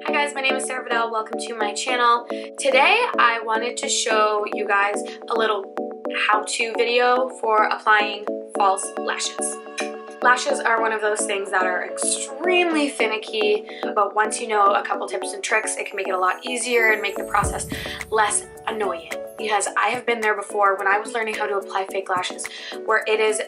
Hi guys, my name is Sara Vidal. Welcome to my channel. Today I wanted to show you guys a little how-to video for applying false lashes. Lashes are one of those things that are extremely finicky, but once you know a couple tips and tricks, it can make it a lot easier and make the process less annoying. Because I have been there before when I was learning how to apply fake lashes, where it is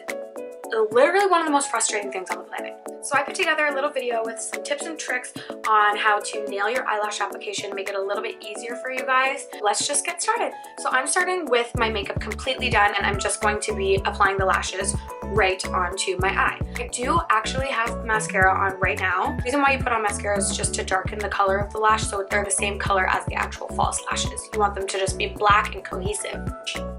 literally one of the most frustrating things on the planet. So I put together a little video with some tips and tricks on how to nail your eyelash application, make it a little bit easier for you guys. Let's just get started. So I'm starting with my makeup completely done, and I'm just going to be applying the lashes right onto my eye. I do actually have mascara on right now. The reason why you put on mascara is just to darken the color of the lash so they're the same color as the actual false lashes. You want them to just be black and cohesive.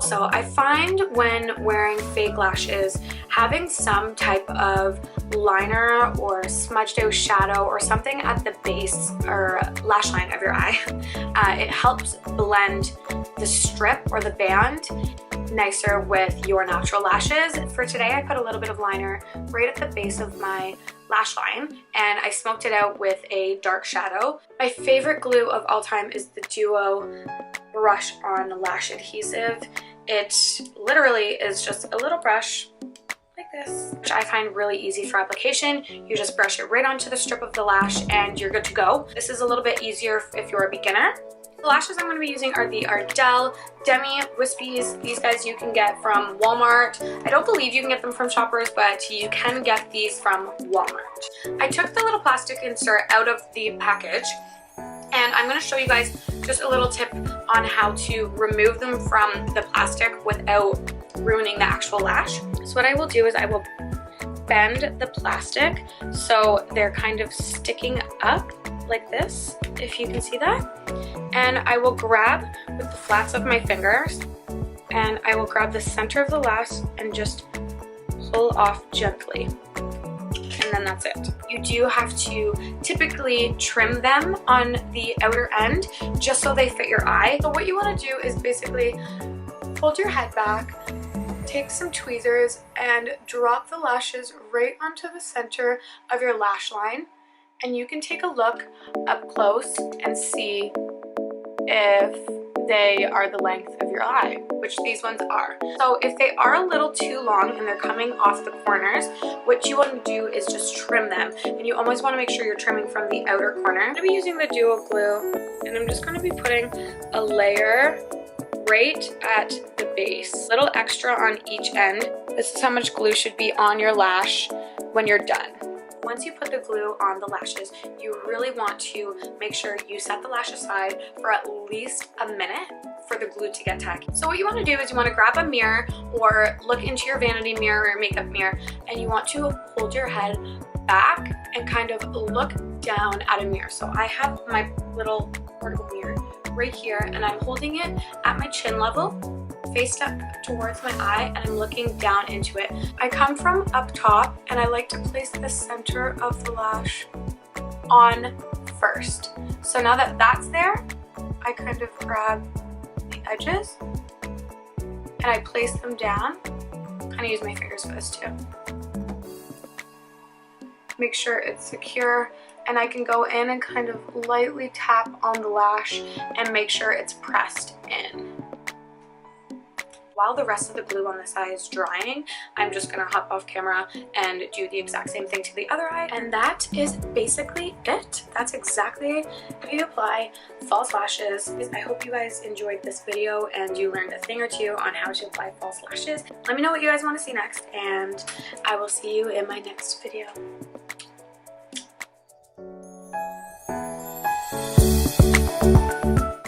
So I find when wearing fake lashes, having some type of liner or smudged out shadow or something at the base or lash line of your eye, it helps blend the strip or the band nicer with your natural lashes. For today, I put a little bit of liner right at the base of my lash line, and I smoked it out with a dark shadow. My favorite glue of all time is the Duo Brush On Lash Adhesive. It literally is just a little brush like this, which I find really easy for application. You just brush it right onto the strip of the lash and you're good to go. This is a little bit easier if you're a beginner. The lashes I'm going to be using are the Ardell Demi Wispies. These guys you can get from Walmart. I don't believe you can get them from Shoppers, but you can get these from Walmart. I took the little plastic insert out of the package, and I'm going to show you guys just a little tip on how to remove them from the plastic without ruining the actual lash. So what I will do is I will bend the plastic so they're kind of sticking up like this, if you can see that. And I will grab with the flats of my fingers, and I will grab the center of the lash and just pull off gently. And then that's it. You do have to typically trim them on the outer end just so they fit your eye. So what you want to do is basically hold your head back, take some tweezers, and drop the lashes right onto the center of your lash line. And you can take a look up close and see if they are the length of your eye, which these ones are. So if they are a little too long and they're coming off the corners, what you want to do is just trim them. And you always want to make sure you're trimming from the outer corner. I'm going to be using the Duo Glue, and I'm just going to be putting a layer right at the base. A little extra on each end. This is how much glue should be on your lash when you're done. Once you put the glue on the lashes, you really want to make sure you set the lash aside for at least a minute for the glue to get tacky. So what you want to do is you want to grab a mirror or look into your vanity mirror or makeup mirror, and you want to hold your head back and kind of look down at a mirror. So I have my little portable mirror right here, and I'm holding it at my chin level, faced up towards my eye, and I'm looking down into it. I come from up top, and I like to place the center of the lash on first. So now that that's there, I kind of grab the edges and I place them down. Kind of use my fingers for this too. Make sure it's secure, and I can go in and kind of lightly tap on the lash and make sure it's pressed in. While the rest of the glue on this eye is drying, I'm just gonna hop off camera and do the exact same thing to the other eye. And that is basically it. That's exactly how you apply false lashes. I hope you guys enjoyed this video and you learned a thing or two on how to apply false lashes. Let me know what you guys want to see next, and I will see you in my next video.